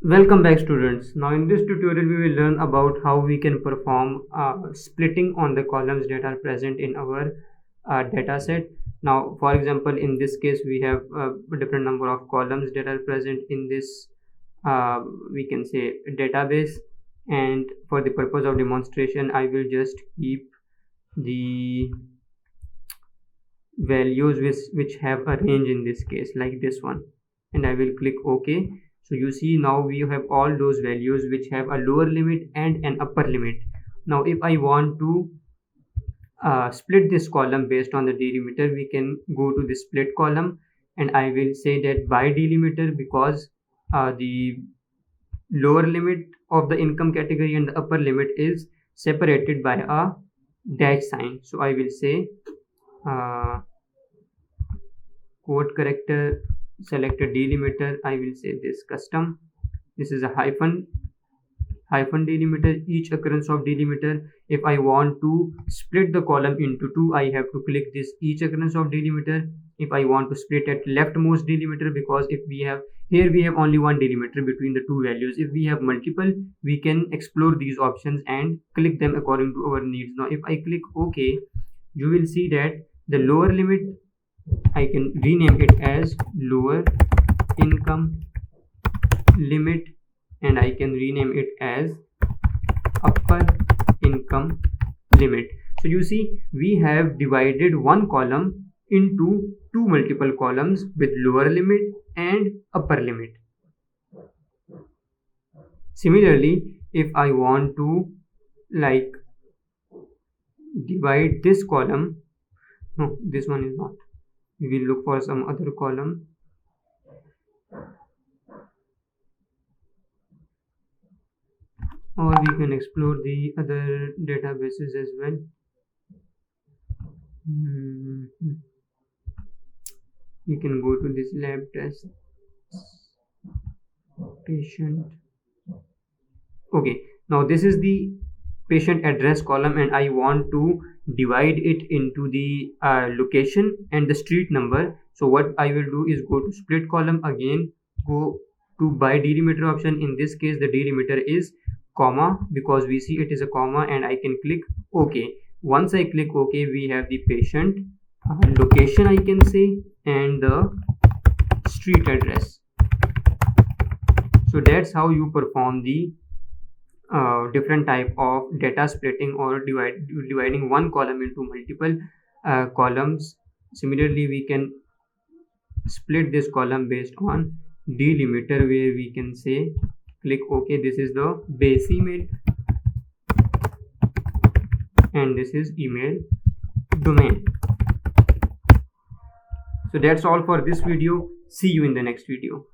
Welcome back, students. Now in this tutorial we will learn about how we can perform splitting on the columns that are present in our data set. Now for example, in this case we have a different number of columns that are present in this we can say database, and for the purpose of demonstration I will just keep the values which have a range in this case, like this one, and I will click OK. So you see now we have all those values which have a lower limit and an upper limit. Now if I want to split this column based on the delimiter, we can go to the split column, and I will say that by delimiter, because the lower limit of the income category and the upper limit is separated by a dash sign. So I will say quote character select a delimiter. I will say this custom. This is a hyphen delimiter, each occurrence of delimiter. If I want to split the column into two, I have to click this each occurrence of delimiter. If I want to split at leftmost delimiter, because if we have here we have only one delimiter between the two values. If we have multiple, we can explore these options and click them according to our needs. Now if I click OK, you will see that the lower limit, I can rename it as lower income limit, and I can rename it as upper income limit. So you see we have divided one column into two multiple columns with lower limit and upper limit. Similarly, if I want to like divide this column, no, this one is not, we will look for some other column. Or we can explore the other databases as well. We can go to this lab test patient. Okay, now this is the patient address column, and I want to divide it into the location and the street number. So what I will do is go to split column again, go to by delimiter option. In this case the delimiter is comma, because we see it is a comma, and I can click OK. Once I click OK, we have the patient location, I can say, and the street address. So that's how you perform the different type of data splitting or dividing one column into multiple columns. Similarly, we can split this column based on delimiter, where we can say click OK. This is the base email and this is email domain. So that's all for this video. See you in the next video.